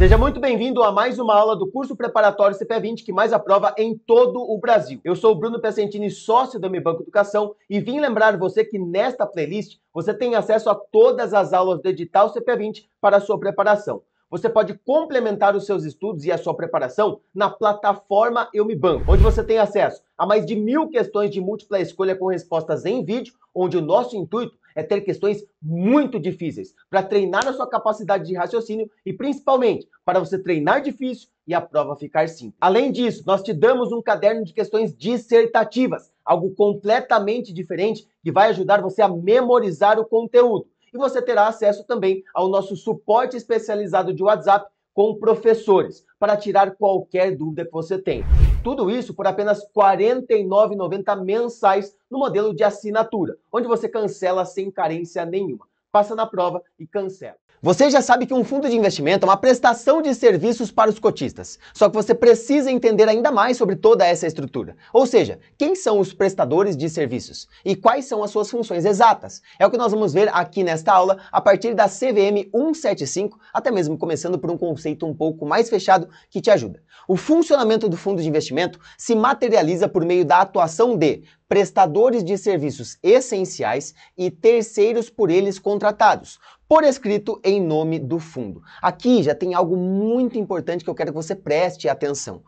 Seja muito bem-vindo a mais uma aula do curso preparatório CPA20 que mais aprova em todo o Brasil. Eu sou o Bruno Piacentini, sócio da Mi Banco Educação, e vim lembrar você que nesta playlist você tem acesso a todas as aulas do edital CPA20 para a sua preparação. Você pode complementar os seus estudos e a sua preparação na plataforma Eu Me Banco, onde você tem acesso a mais de 1000 questões de múltipla escolha com respostas em vídeo, onde o nosso intuito é ter questões muito difíceis para treinar a sua capacidade de raciocínio e principalmente para você treinar difícil e a prova ficar simples. Além disso, nós te damos um caderno de questões dissertativas, algo completamente diferente que vai ajudar você a memorizar o conteúdo. E você terá acesso também ao nosso suporte especializado de WhatsApp com professores para tirar qualquer dúvida que você tenha. Tudo isso por apenas R$ 49,90 mensais no modelo de assinatura, onde você cancela sem carência nenhuma. Passa na prova e cancela. Você já sabe que um fundo de investimento é uma prestação de serviços para os cotistas. Só que você precisa entender ainda mais sobre toda essa estrutura. Ou seja, quem são os prestadores de serviços e quais são as suas funções exatas. É o que nós vamos ver aqui nesta aula a partir da CVM 175, até mesmo começando por um conceito um pouco mais fechado que te ajuda. O funcionamento do fundo de investimento se materializa por meio da atuação de prestadores de serviços essenciais e terceiros por eles contratados, por escrito em nome do fundo. Aqui já tem algo muito importante que eu quero que você preste atenção.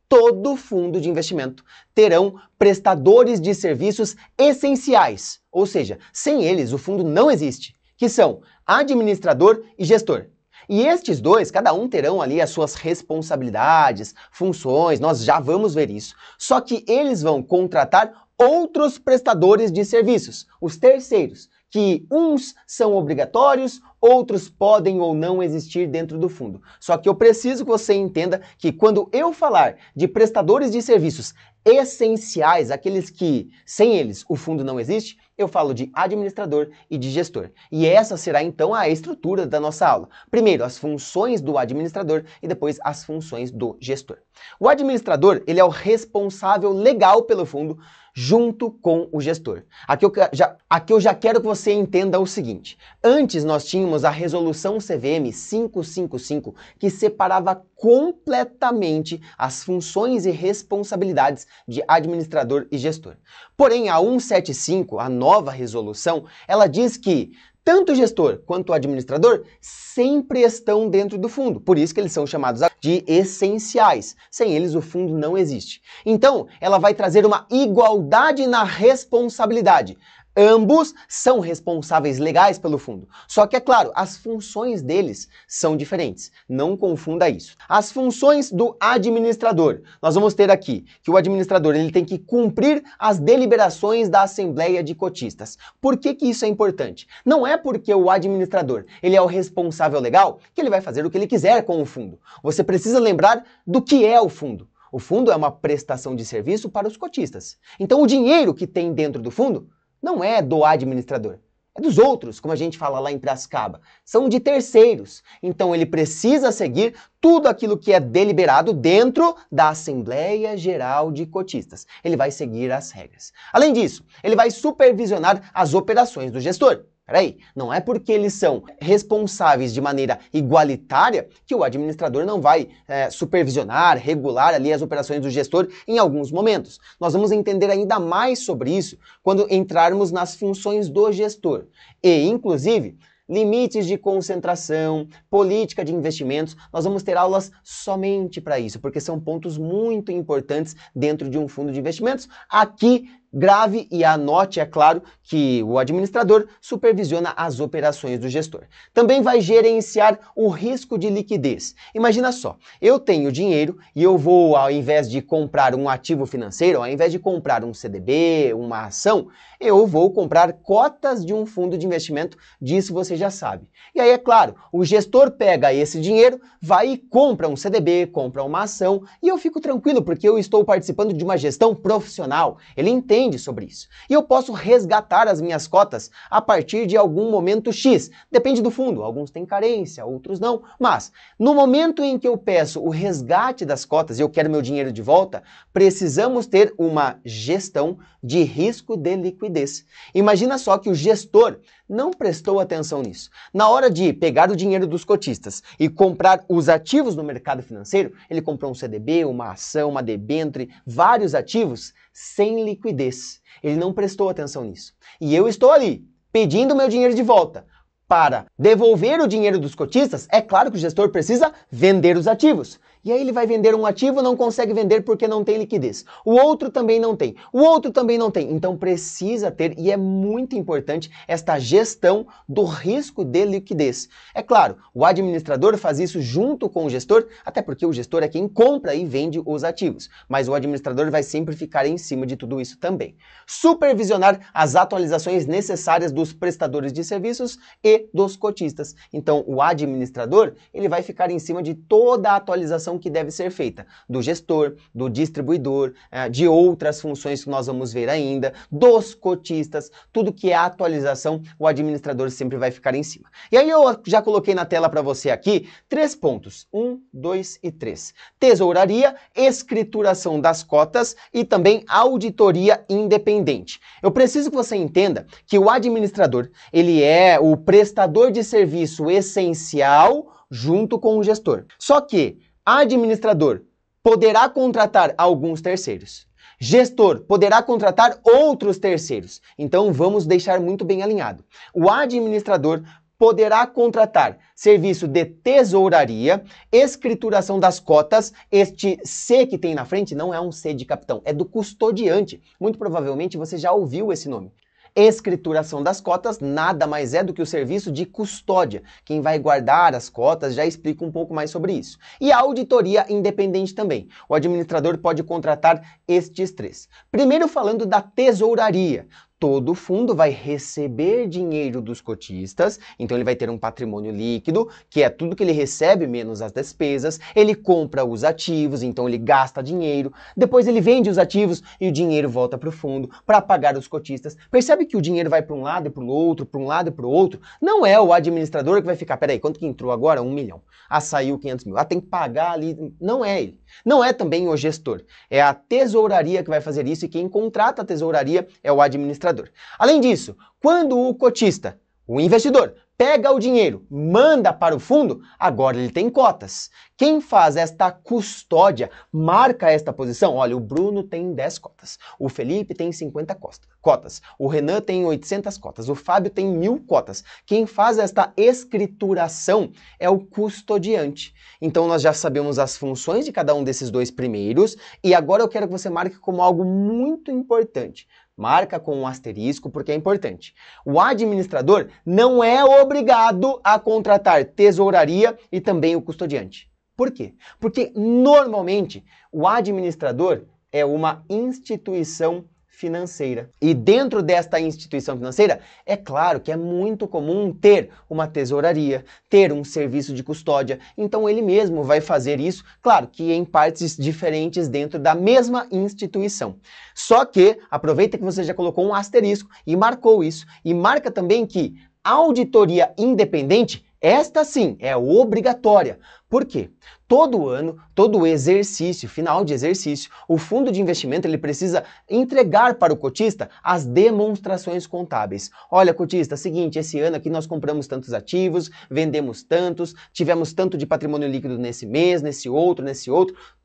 Todo fundo de investimento terão prestadores de serviços essenciais, ou seja, sem eles o fundo não existe, que são administrador e gestor. E estes dois, cada um terão ali as suas responsabilidades, funções, nós já vamos ver isso. Só que eles vão contratar outros prestadores de serviços, os terceiros, que uns são obrigatórios, outros podem ou não existir dentro do fundo. Só que eu preciso que você entenda que quando eu falar de prestadores de serviços essenciais, aqueles que sem eles o fundo não existe, eu falo de administrador e de gestor. E essa será então a estrutura da nossa aula. Primeiro, as funções do administrador e depois as funções do gestor. O administrador, ele é o responsável legal pelo fundo junto com o gestor. Aqui eu já quero que você entenda o seguinte. Antes nós tínhamos a resolução CVM 555 que separava completamente as funções e responsabilidades de administrador e gestor. Porém, a 175, a nova resolução, ela diz que tanto o gestor quanto o administrador sempre estão dentro do fundo, por isso que eles são chamados de essenciais. Sem eles o fundo não existe. Então, ela vai trazer uma igualdade na responsabilidade. Ambos são responsáveis legais pelo fundo. Só que, é claro, as funções deles são diferentes. Não confunda isso. As funções do administrador. Nós vamos ter aqui que o administrador ele tem que cumprir as deliberações da Assembleia de Cotistas. Por que que isso é importante? Não é porque o administrador ele é o responsável legal que ele vai fazer o que ele quiser com o fundo. Você precisa lembrar do que é o fundo. O fundo é uma prestação de serviço para os cotistas. Então, o dinheiro que tem dentro do fundo não é do administrador, é dos outros, como a gente fala lá em Piracicaba. São de terceiros. Então ele precisa seguir tudo aquilo que é deliberado dentro da Assembleia Geral de Cotistas. Ele vai seguir as regras. Além disso, ele vai supervisionar as operações do gestor. Peraí, não é porque eles são responsáveis de maneira igualitária que o administrador não vai supervisionar, regular ali as operações do gestor em alguns momentos. Nós vamos entender ainda mais sobre isso quando entrarmos nas funções do gestor. E, inclusive, limites de concentração, política de investimentos, nós vamos ter aulas somente para isso, porque são pontos muito importantes dentro de um fundo de investimentos. Aqui, grave e anote, é claro, que o administrador supervisiona as operações do gestor. Também vai gerenciar o risco de liquidez. Imagina só, eu tenho dinheiro e eu vou, ao invés de comprar um ativo financeiro, ao invés de comprar um CDB, uma ação, eu vou comprar cotas de um fundo de investimento, disso você já sabe. E aí, é claro, o gestor pega esse dinheiro, vai e compra um CDB, compra uma ação, e eu fico tranquilo, porque eu estou participando de uma gestão profissional. Ele entende sobre isso. E eu posso resgatar as minhas cotas a partir de algum momento X. Depende do fundo. Alguns têm carência, outros não. Mas, no momento em que eu peço o resgate das cotas e eu quero meu dinheiro de volta, precisamos ter uma gestão de risco de liquidez. Imagina só que o gestor não prestou atenção nisso. Na hora de pegar o dinheiro dos cotistas e comprar os ativos no mercado financeiro, ele comprou um CDB, uma ação, uma debênture, vários ativos sem liquidez. Ele não prestou atenção nisso. E eu estou ali, pedindo meu dinheiro de volta. Para devolver o dinheiro dos cotistas, é claro que o gestor precisa vender os ativos. E aí ele vai vender um ativo, não consegue vender porque não tem liquidez. O outro também não tem. O outro também não tem. Então precisa ter, e é muito importante, esta gestão do risco de liquidez. É claro, o administrador faz isso junto com o gestor, até porque o gestor é quem compra e vende os ativos. Mas o administrador vai sempre ficar em cima de tudo isso também. Supervisionar as atualizações necessárias dos prestadores de serviços e dos cotistas. Então o administrador, ele vai ficar em cima de toda a atualização que deve ser feita, do gestor, do distribuidor, de outras funções que nós vamos ver ainda, dos cotistas, tudo que é atualização, o administrador sempre vai ficar em cima. E aí eu já coloquei na tela para você aqui 3 pontos, 1, 2 e 3. Tesouraria, escrituração das cotas e também auditoria independente. Eu preciso que você entenda que o administrador, ele é o prestador de serviço essencial junto com o gestor. Só que administrador poderá contratar alguns terceiros. Gestor poderá contratar outros terceiros. Então vamos deixar muito bem alinhado. O administrador poderá contratar serviço de tesouraria, escrituração das cotas. Este C que tem na frente não é um C de capitão, é do custodiante. Muito provavelmente você já ouviu esse nome. Escrituração das cotas nada mais é do que o serviço de custódia. Quem vai guardar as cotas já explica um pouco mais sobre isso. E a auditoria independente também. O administrador pode contratar estes 3. Primeiro falando da tesouraria. Todo fundo vai receber dinheiro dos cotistas, então ele vai ter um patrimônio líquido, que é tudo que ele recebe menos as despesas, ele compra os ativos, então ele gasta dinheiro, depois ele vende os ativos e o dinheiro volta para o fundo para pagar os cotistas. Percebe que o dinheiro vai para um lado e para o outro, para um lado e para o outro? Não é o administrador que vai ficar, peraí, quanto que entrou agora? 1 milhão. Ah, saiu 500 mil. Ah, tem que pagar ali. Não é ele. Não é também o gestor. É a tesouraria que vai fazer isso e quem contrata a tesouraria é o administrador. Além disso, quando o cotista, o investidor, pega o dinheiro, manda para o fundo, agora ele tem cotas. Quem faz esta custódia, marca esta posição, olha, o Bruno tem 10 cotas, o Felipe tem 50 cotas, o Renan tem 800 cotas, o Fábio tem 1000 cotas. Quem faz esta escrituração é o custodiante. Então nós já sabemos as funções de cada um desses 2 primeiros e agora eu quero que você marque como algo muito importante. Marca com um asterisco porque é importante. O administrador não é obrigado a contratar tesouraria e também o custodiante. Por quê? Porque normalmente o administrador é uma instituição financeira. E dentro desta instituição financeira, é claro que é muito comum ter uma tesouraria, ter um serviço de custódia. Então ele mesmo vai fazer isso, claro que em partes diferentes dentro da mesma instituição. Só que aproveita que você já colocou um asterisco e marcou isso. E marca também que auditoria independente, esta sim é obrigatória. Por quê? Todo ano, todo exercício, final de exercício, o fundo de investimento ele precisa entregar para o cotista as demonstrações contábeis. Olha, cotista, seguinte, esse ano aqui nós compramos tantos ativos, vendemos tantos, tivemos tanto de patrimônio líquido nesse mês, nesse outro.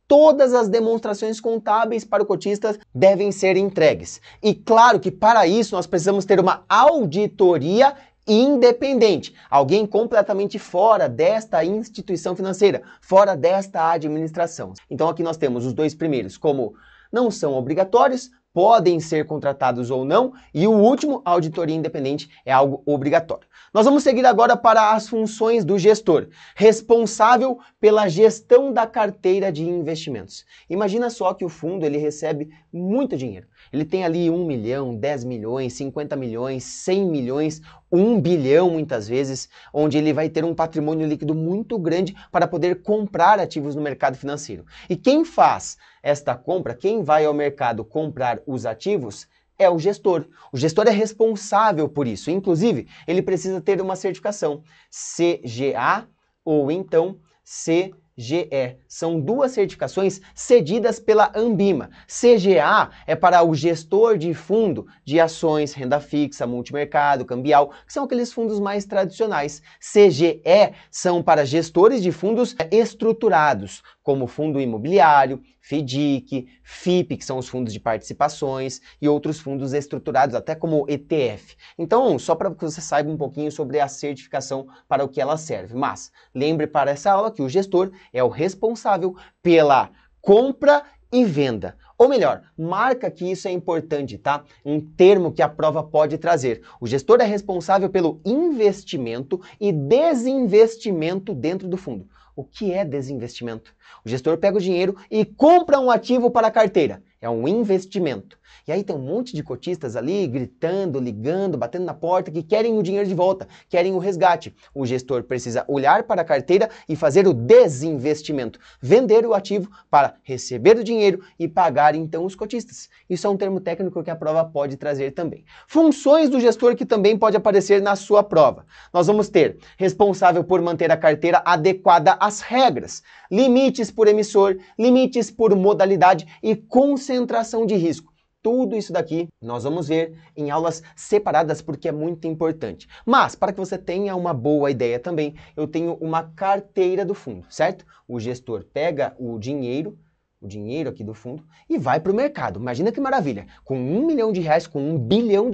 Todas as demonstrações contábeis para o cotista devem ser entregues. E claro que para isso nós precisamos ter uma auditoria independente, alguém completamente fora desta instituição financeira, fora desta administração. Então aqui nós temos os 2 primeiros como não são obrigatórios, podem ser contratados ou não, e o último, auditoria independente, é algo obrigatório. Nós vamos seguir agora para as funções do gestor, responsável pela gestão da carteira de investimentos. Imagina só que o fundo ele recebe muito dinheiro. Ele tem ali 1 milhão, 10 milhões, 50 milhões, 100 milhões, 1 bilhão muitas vezes, onde ele vai ter um patrimônio líquido muito grande para poder comprar ativos no mercado financeiro. E quem faz esta compra, quem vai ao mercado comprar os ativos, é o gestor. O gestor é responsável por isso. Inclusive, ele precisa ter uma certificação CGA ou então CGA. CGE. São duas certificações cedidas pela Anbima. CGA é para o gestor de fundo de ações, renda fixa, multimercado, cambial, que são aqueles fundos mais tradicionais. CGE são para gestores de fundos estruturados, como fundo imobiliário, FDIC, FIP, que são os fundos de participações, e outros fundos estruturados, até como ETF. Então, só para que você saiba um pouquinho sobre a certificação para o que ela serve. Mas, lembre para essa aula que o gestor é o responsável pela compra e venda. Ou melhor, marca que isso é importante, tá? Um termo que a prova pode trazer. O gestor é responsável pelo investimento e desinvestimento dentro do fundo. O que é desinvestimento? O gestor pega o dinheiro e compra um ativo para a carteira. É um investimento. E aí tem um monte de cotistas ali gritando, ligando, batendo na porta que querem o dinheiro de volta, querem o resgate. O gestor precisa olhar para a carteira e fazer o desinvestimento, vender o ativo para receber o dinheiro e pagar então os cotistas. Isso é um termo técnico que a prova pode trazer também. Funções do gestor que também pode aparecer na sua prova. Nós vamos ter responsável por manter a carteira adequada às regras, limites por emissor, limites por modalidade e concentração de risco. Tudo isso daqui nós vamos ver em aulas separadas porque é muito importante. Mas, para que você tenha uma boa ideia também, eu tenho uma carteira do fundo, certo? O gestor pega o dinheiro aqui do fundo e vai para o mercado. Imagina que maravilha, com R$1 milhão, com R$1 bilhão,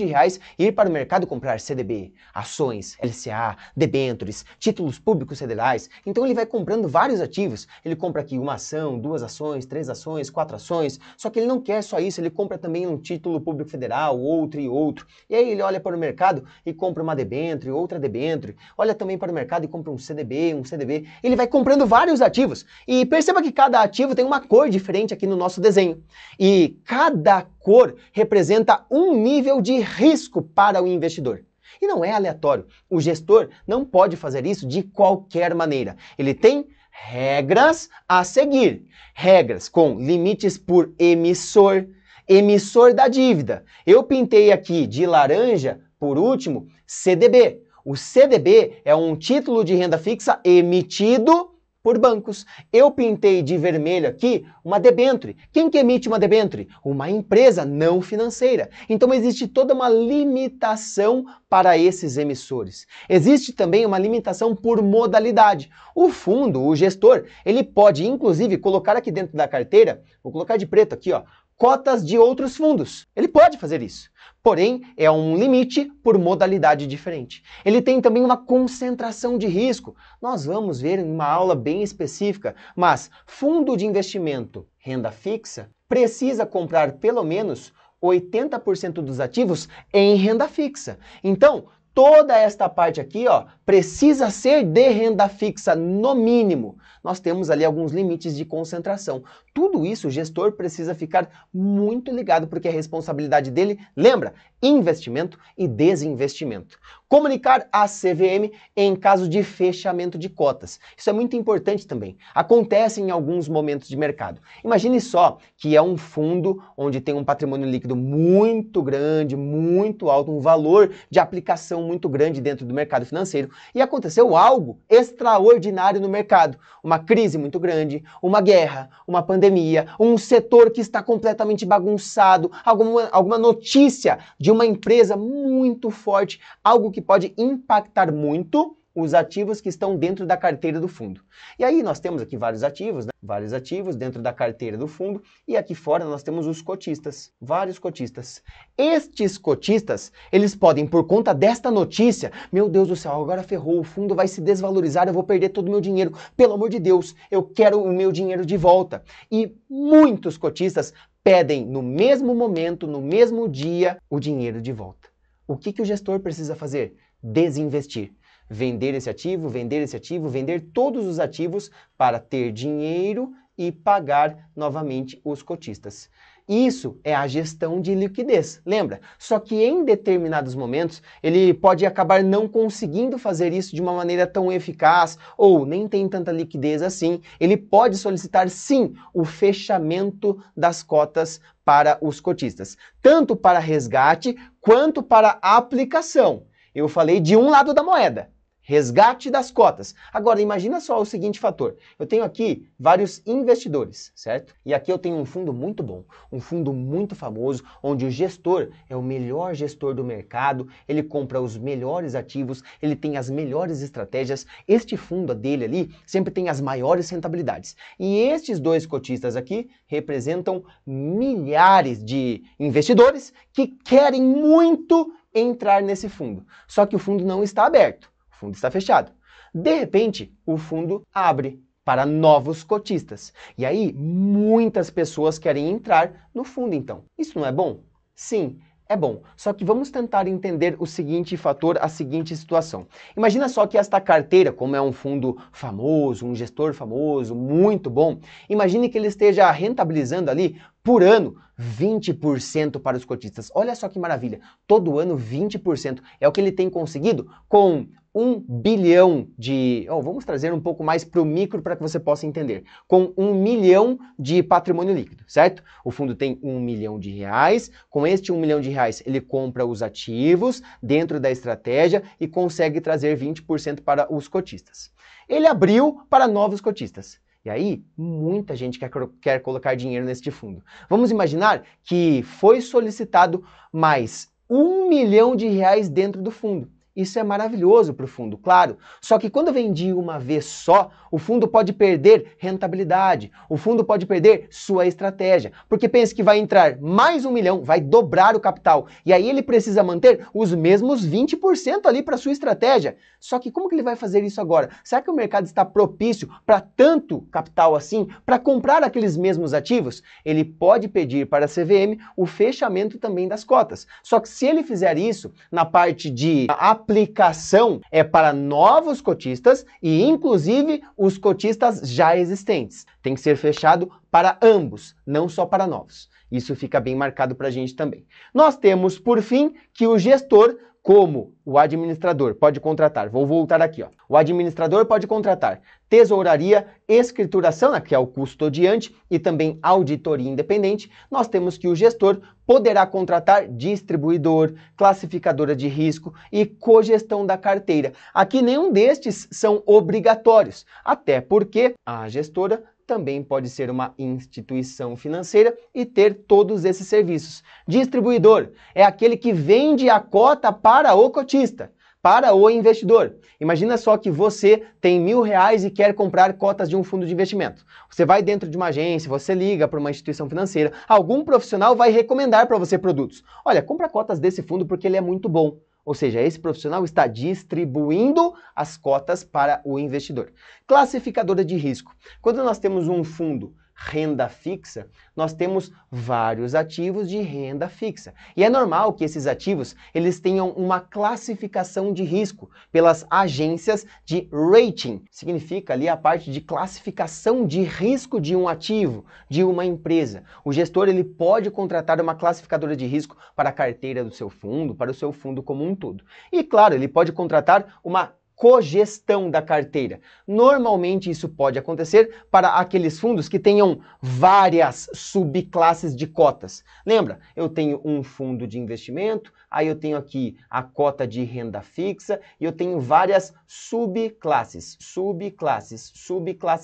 ir para o mercado comprar CDB, ações, LCA, debêntures, títulos públicos federais. Então ele vai comprando vários ativos, ele compra aqui uma ação, 2 ações, 3 ações, 4 ações, só que ele não quer só isso, ele compra também um título público federal, outro e outro. E aí ele olha para o mercado e compra uma debênture, outra debênture, olha também para o mercado e compra um CDB, ele vai comprando vários ativos. E perceba que cada ativo tem uma cor diferente aqui no nosso desenho. E cada cor representa um nível de risco para o investidor. E não é aleatório. O gestor não pode fazer isso de qualquer maneira. Ele tem regras a seguir. Regras com limites por emissor, emissor da dívida. Eu pintei aqui de laranja, por último, CDB. O CDB é um título de renda fixa emitido por bancos. Eu pintei de vermelho aqui uma debênture. Quem que emite uma debênture? Uma empresa não financeira. Então existe toda uma limitação para esses emissores. Existe também uma limitação por modalidade. O fundo, o gestor, ele pode inclusive colocar aqui dentro da carteira, vou colocar de preto aqui, ó, cotas de outros fundos. Ele pode fazer isso. Porém, é um limite por modalidade diferente. Ele tem também uma concentração de risco. Nós vamos ver em uma aula bem específica, mas fundo de investimento, renda fixa, precisa comprar pelo menos 80% dos ativos em renda fixa. Então, toda esta parte aqui, ó, precisa ser de renda fixa no mínimo. Nós temos ali alguns limites de concentração. Tudo isso o gestor precisa ficar muito ligado porque é responsabilidade dele, lembra, investimento e desinvestimento. Comunicar a CVM em caso de fechamento de cotas. Isso é muito importante também. Acontece em alguns momentos de mercado. Imagine só que é um fundo onde tem um patrimônio líquido muito grande, muito alto, um valor de aplicação muito grande dentro do mercado financeiro e aconteceu algo extraordinário no mercado. Uma crise muito grande, uma guerra, uma pandemia, um setor que está completamente bagunçado, alguma notícia de uma empresa muito forte, algo que pode impactar muito os ativos que estão dentro da carteira do fundo. E aí nós temos aqui vários ativos, né? Vários ativos dentro da carteira do fundo e aqui fora nós temos os cotistas, vários cotistas. Estes cotistas, eles podem, por conta desta notícia, meu Deus do céu, agora ferrou, o fundo vai se desvalorizar, eu vou perder todo o meu dinheiro. Pelo amor de Deus, eu quero o meu dinheiro de volta. E muitos cotistas pedem no mesmo momento, no mesmo dia, o dinheiro de volta. O que o gestor precisa fazer? Desinvestir. Vender esse ativo, vender todos os ativos para ter dinheiro e pagar novamente os cotistas. Isso é a gestão de liquidez, lembra? Só que em determinados momentos ele pode acabar não conseguindo fazer isso de uma maneira tão eficaz ou nem tem tanta liquidez assim. Ele pode solicitar sim o fechamento das cotas para os cotistas, tanto para resgate quanto para aplicação. Eu falei de um lado da moeda. resgate das cotas. Agora, imagina só o seguinte fator. Eu tenho aqui vários investidores, certo? E aqui eu tenho um fundo muito bom, um fundo muito famoso, onde o gestor é o melhor gestor do mercado, ele compra os melhores ativos, ele tem as melhores estratégias. Este fundo dele ali sempre tem as maiores rentabilidades. E estes dois cotistas aqui representam milhares de investidores que querem muito entrar nesse fundo. Só que o fundo não está aberto. O fundo está fechado. De repente, o fundo abre para novos cotistas. E aí, muitas pessoas querem entrar no fundo, então. Isso não é bom? Sim, é bom. Só que vamos tentar entender o seguinte fator, a seguinte situação. Imagina só que esta carteira, como é um fundo famoso, um gestor famoso, muito bom, imagine que ele esteja rentabilizando ali por ano 20% para os cotistas. Olha só que maravilha. Todo ano 20%. É o que ele tem conseguido com 1 bilhão de... vamos trazer um pouco mais para o micro para que você possa entender. Com 1 milhão de patrimônio líquido, certo? O fundo tem 1 milhão de reais. Com este 1 milhão de reais, ele compra os ativos dentro da estratégia e consegue trazer 20% para os cotistas. Ele abriu para novos cotistas. E aí, muita gente quer colocar dinheiro neste fundo. Vamos imaginar que foi solicitado mais 1 milhão de reais dentro do fundo. Isso é maravilhoso para o fundo, claro. Só que quando vem de uma vez só, o fundo pode perder rentabilidade, o fundo pode perder sua estratégia. Porque pensa que vai entrar mais 1 milhão, vai dobrar o capital. E aí ele precisa manter os mesmos 20% ali para sua estratégia. Só que como que ele vai fazer isso agora? Será que o mercado está propício para tanto capital assim, para comprar aqueles mesmos ativos? Ele pode pedir para a CVM o fechamento também das cotas. Só que se ele fizer isso, na parte de aplicação é para novos cotistas e inclusive os cotistas já existentes. Tem que ser fechado para ambos, não só para novos. Isso fica bem marcado para a gente também. Nós temos, por fim, que o gestor, como o administrador, pode contratar. Vou voltar aqui, ó. O administrador pode contratar tesouraria, escrituração, né, que é o custodiante, e também auditoria independente. Nós temos que o gestor poderá contratar distribuidor, classificadora de risco e cogestão da carteira. Aqui nenhum destes são obrigatórios, até porque a gestora também pode ser uma instituição financeira e ter todos esses serviços. Distribuidor é aquele que vende a cota para o cotista, para o investidor. Imagina só que você tem R$1.000 e quer comprar cotas de um fundo de investimento. Você vai dentro de uma agência, você liga para uma instituição financeira, algum profissional vai recomendar para você produtos. Olha, compra cotas desse fundo porque ele é muito bom. Ou seja, esse profissional está distribuindo as cotas para o investidor. Classificadora de risco. Quando nós temos um fundo renda fixa, nós temos vários ativos de renda fixa. E é normal que esses ativos eles tenham uma classificação de risco pelas agências de rating. Significa ali a parte de classificação de risco de um ativo, de uma empresa. O gestor ele pode contratar uma classificadora de risco para a carteira do seu fundo, para o seu fundo como um todo. E claro, ele pode contratar uma cogestão da carteira. Normalmente isso pode acontecer para aqueles fundos que tenham várias subclasses de cotas. Lembra? Eu tenho um fundo de investimento, aí eu tenho aqui a cota de renda fixa e eu tenho várias subclasses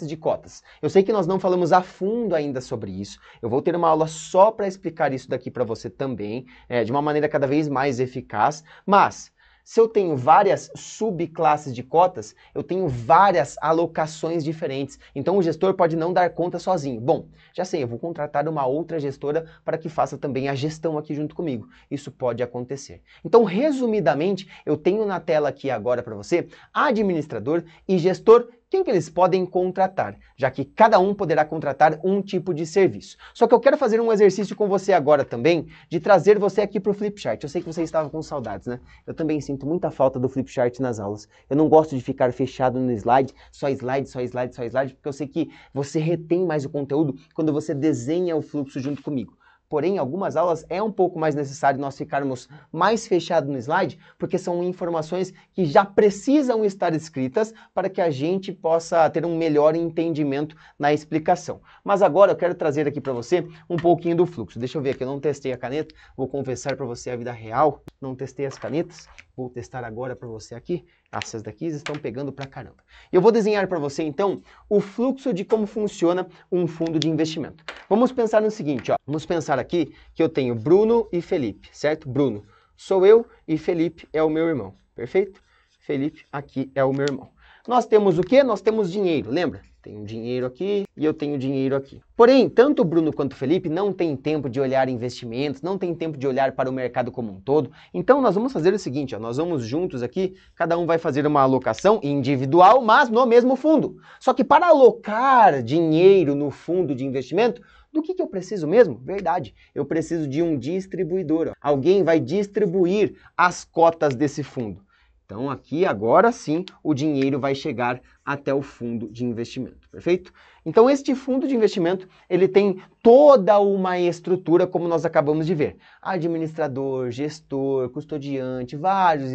de cotas. Eu sei que nós não falamos a fundo ainda sobre isso. Eu vou ter uma aula só para explicar isso daqui para você também, de uma maneira cada vez mais eficaz, mas se eu tenho várias subclasses de cotas, eu tenho várias alocações diferentes. Então o gestor pode não dar conta sozinho. Bom, já sei, eu vou contratar uma outra gestora para que faça também a gestão aqui junto comigo. Isso pode acontecer. Então, resumidamente, eu tenho na tela aqui agora para você administrador e gestor. Quem que eles podem contratar, já que cada um poderá contratar um tipo de serviço. Só que eu quero fazer um exercício com você agora também, de trazer você aqui para o Flipchart. Eu sei que você estava com saudades, né? Eu também sinto muita falta do Flipchart nas aulas. Eu não gosto de ficar fechado no slide, só slide, porque eu sei que você retém mais o conteúdo quando você desenha o fluxo junto comigo. Porém, algumas aulas é um pouco mais necessário nós ficarmos mais fechados no slide, porque são informações que já precisam estar escritas para que a gente possa ter um melhor entendimento na explicação. Mas agora eu quero trazer aqui para você um pouquinho do fluxo. Deixa eu ver aqui, eu não testei a caneta, vou confessar para você a vida real, não testei as canetas, vou testar agora para você aqui. Essas daqui estão pegando pra caramba. Eu vou desenhar para você, então, o fluxo de como funciona um fundo de investimento. Vamos pensar no seguinte, ó. Vamos pensar aqui que eu tenho Bruno e Felipe, certo? Bruno sou eu e Felipe é o meu irmão, perfeito? Felipe aqui é o meu irmão. Nós temos o quê? Nós temos dinheiro, lembra? Tenho dinheiro aqui e eu tenho dinheiro aqui. Porém, tanto o Bruno quanto o Felipe não têm tempo de olhar investimentos, não têm tempo de olhar para o mercado como um todo. Então, nós vamos fazer o seguinte, ó, nós vamos juntos aqui, cada um vai fazer uma alocação individual, mas no mesmo fundo. Só que para alocar dinheiro no fundo de investimento, do que eu preciso mesmo? Verdade, eu preciso de um distribuidor. Ó. Alguém vai distribuir as cotas desse fundo. Então aqui agora sim o dinheiro vai chegar até o fundo de investimento, perfeito? Então este fundo de investimento, ele tem toda uma estrutura como nós acabamos de ver. Administrador, gestor, custodiante, vários.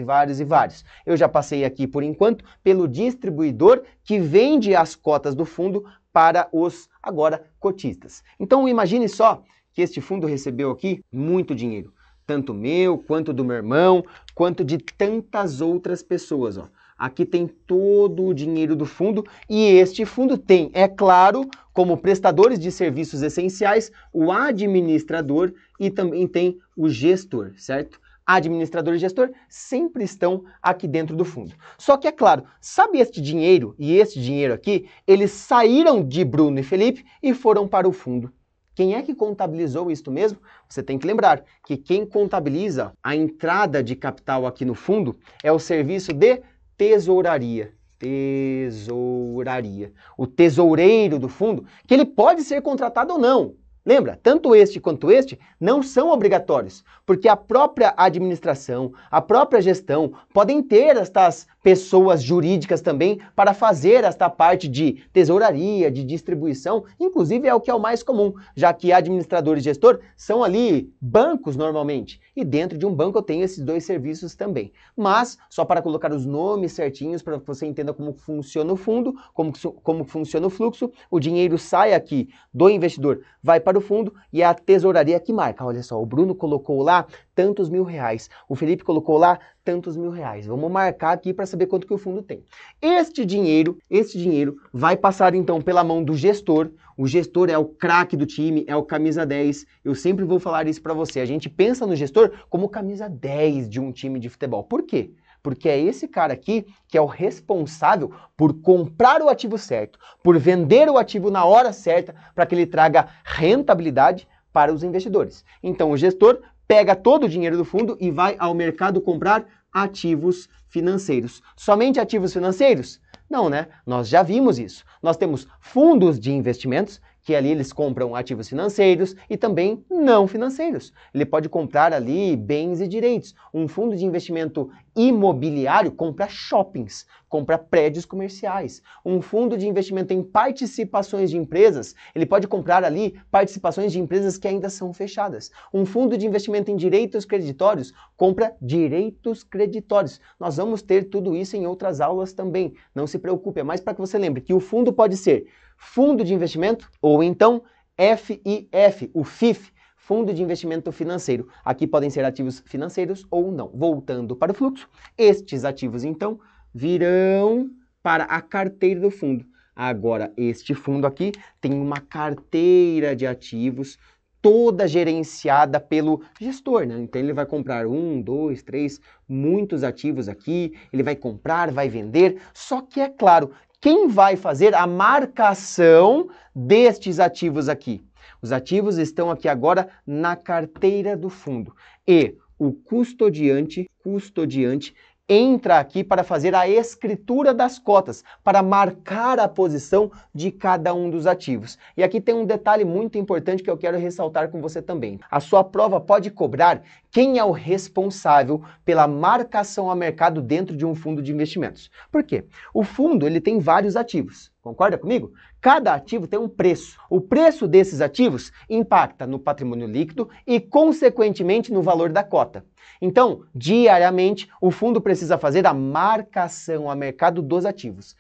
Eu já passei aqui por enquanto pelo distribuidor que vende as cotas do fundo para os agora cotistas. Então imagine só que este fundo recebeu aqui muito dinheiro. Tanto meu, quanto do meu irmão, quanto de tantas outras pessoas. Ó. Aqui tem todo o dinheiro do fundo e este fundo tem, é claro, como prestadores de serviços essenciais, o administrador e também tem o gestor, certo? Administrador e gestor sempre estão aqui dentro do fundo. Só que é claro, sabe este dinheiro e este dinheiro aqui, eles saíram de Bruno e Felipe e foram para o fundo. Quem é que contabilizou isto mesmo? Você tem que lembrar que quem contabiliza a entrada de capital aqui no fundo é o serviço de tesouraria. Tesouraria. O tesoureiro do fundo, que ele pode ser contratado ou não. Lembra, tanto este quanto este não são obrigatórios, porque a própria administração, a própria gestão podem ter estas pessoas jurídicas também para fazer esta parte de tesouraria, de distribuição, inclusive é o que é o mais comum, já que administrador e gestor são ali bancos normalmente, e dentro de um banco eu tenho esses dois serviços também. Mas, só para colocar os nomes certinhos para que você entenda como funciona o fundo, como funciona o fluxo, o dinheiro sai aqui do investidor, vai para o fundo e é a tesouraria que marca. Olha só, o Bruno colocou lá tantos mil-reais, o Felipe colocou lá tantos mil-reais. Vamos marcar aqui para saber quanto que o fundo tem. Este dinheiro vai passar então pela mão do gestor. O gestor é o craque do time, é o camisa 10. Eu sempre vou falar isso para você. A gente pensa no gestor como camisa 10 de um time de futebol. Por quê? Porque é esse cara aqui que é o responsável por comprar o ativo certo, por vender o ativo na hora certa para que ele traga rentabilidade para os investidores. Então o gestor pega todo o dinheiro do fundo e vai ao mercado comprar ativos financeiros. Somente ativos financeiros? Não, né? Nós já vimos isso. Nós temos fundos de investimentos, que ali eles compram ativos financeiros e também não financeiros. Ele pode comprar ali bens e direitos. Um fundo de investimento imobiliário compra shoppings, compra prédios comerciais. Um fundo de investimento em participações de empresas, ele pode comprar ali participações de empresas que ainda são fechadas. Um fundo de investimento em direitos creditórios compra direitos creditórios. Nós vamos ter tudo isso em outras aulas também. Não se preocupe, é mais para que você lembre que o fundo pode ser fundo de investimento ou então FIF, o FIF, Fundo de Investimento Financeiro. Aqui podem ser ativos financeiros ou não. Voltando para o fluxo, estes ativos então virão para a carteira do fundo. Agora, este fundo aqui tem uma carteira de ativos toda gerenciada pelo gestor, né? Então ele vai comprar 1, 2, 3, muitos ativos aqui, ele vai comprar, vai vender, só que é claro, quem vai fazer a marcação destes ativos aqui? Os ativos estão aqui agora na carteira do fundo e o custodiante entra aqui para fazer a escritura das cotas, para marcar a posição de cada um dos ativos. E aqui tem um detalhe muito importante que eu quero ressaltar com você também. A sua prova pode cobrar quem é o responsável pela marcação a mercado dentro de um fundo de investimentos. Por quê? O fundo ele tem vários ativos. Concorda comigo? Cada ativo tem um preço. O preço desses ativos impacta no patrimônio líquido e, consequentemente, no valor da cota. Então, diariamente, o fundo precisa fazer a marcação a mercado dos ativos.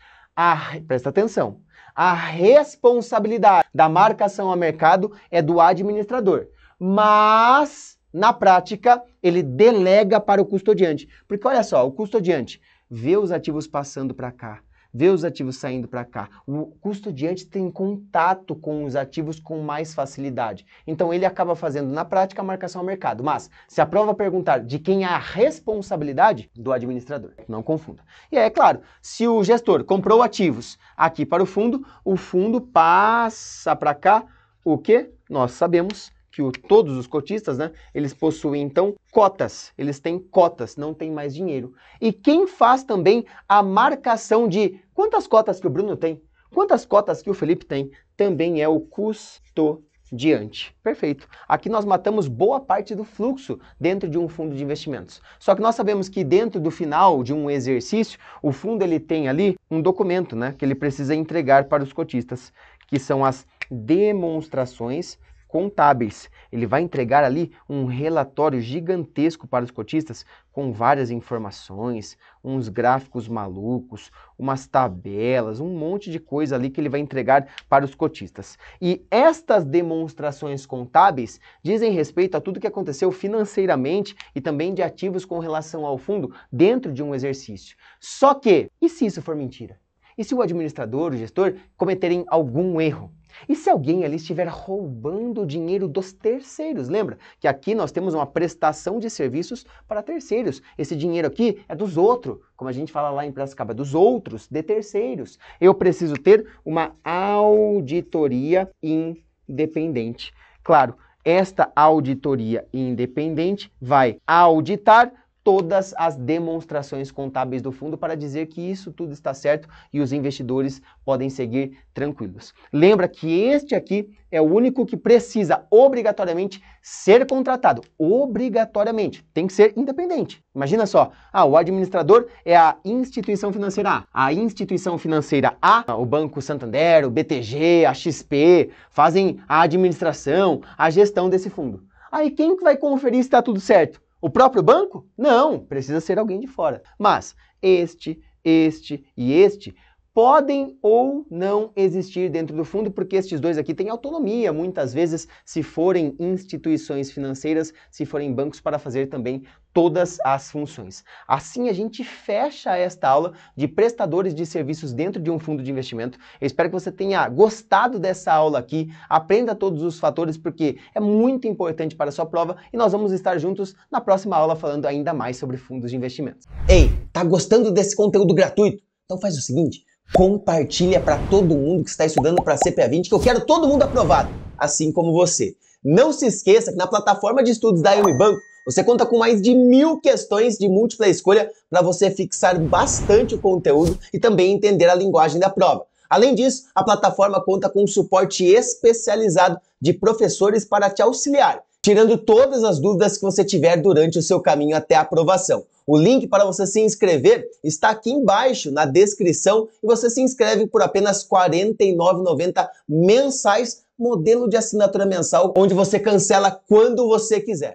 Presta atenção, a responsabilidade da marcação a mercado é do administrador, mas, na prática, ele delega para o custodiante. Porque olha só, o custodiante vê os ativos passando para cá, vê os ativos saindo para cá. O custodiante tem contato com os ativos com mais facilidade. Então ele acaba fazendo na prática a marcação ao mercado. Mas se a prova perguntar de quem é a responsabilidade, do administrador. Não confunda. E é claro, se o gestor comprou ativos aqui para o fundo passa para cá o que? Nós sabemos que todos os cotistas, né, eles possuem, então, cotas. Eles têm cotas, não tem mais dinheiro. E quem faz também a marcação de quantas cotas que o Bruno tem, quantas cotas que o Felipe tem, também é o custodiante. Perfeito. Aqui nós matamos boa parte do fluxo dentro de um fundo de investimentos. Só que nós sabemos que dentro do final de um exercício, o fundo ele tem ali um documento, né, que ele precisa entregar para os cotistas, que são as demonstrações contábeis. Ele vai entregar ali um relatório gigantesco para os cotistas com várias informações, uns gráficos malucos, umas tabelas, um monte de coisa ali que ele vai entregar para os cotistas. E estas demonstrações contábeis dizem respeito a tudo que aconteceu financeiramente e também de ativos com relação ao fundo dentro de um exercício. Só que, e se isso for mentira? E se o administrador, o gestor, cometerem algum erro? E se alguém ali estiver roubando o dinheiro dos terceiros? Lembra que aqui nós temos uma prestação de serviços para terceiros. Esse dinheiro aqui é dos outros, como a gente fala lá em Piracicaba, dos outros, de terceiros. Eu preciso ter uma auditoria independente. Claro, esta auditoria independente vai auditar todas as demonstrações contábeis do fundo para dizer que isso tudo está certo e os investidores podem seguir tranquilos. Lembra que este aqui é o único que precisa obrigatoriamente ser contratado. Obrigatoriamente. Tem que ser independente. Imagina só, o administrador é a instituição financeira A. A instituição financeira A, o Banco Santander, o BTG, a XP, fazem a administração, a gestão desse fundo. Aí quem que vai conferir se está tudo certo? O próprio banco? Não, precisa ser alguém de fora. Mas este e este podem ou não existir dentro do fundo, porque estes dois aqui têm autonomia, muitas vezes, se forem instituições financeiras, se forem bancos, para fazer também todas as funções. Assim a gente fecha esta aula de prestadores de serviços dentro de um fundo de investimento. Eu espero que você tenha gostado dessa aula aqui, aprenda todos os fatores, porque é muito importante para a sua prova, e nós vamos estar juntos na próxima aula falando ainda mais sobre fundos de investimentos. Ei, tá gostando desse conteúdo gratuito? Então faz o seguinte, compartilha para todo mundo que está estudando para a CPA 20, que eu quero todo mundo aprovado, assim como você. Não se esqueça que na plataforma de estudos da IOM Banco, você conta com mais de 1000 questões de múltipla escolha para você fixar bastante o conteúdo e também entender a linguagem da prova. Além disso, a plataforma conta com um suporte especializado de professores para te auxiliar, tirando todas as dúvidas que você tiver durante o seu caminho até a aprovação. O link para você se inscrever está aqui embaixo na descrição e você se inscreve por apenas R$ 49,90 mensais, modelo de assinatura mensal, onde você cancela quando você quiser.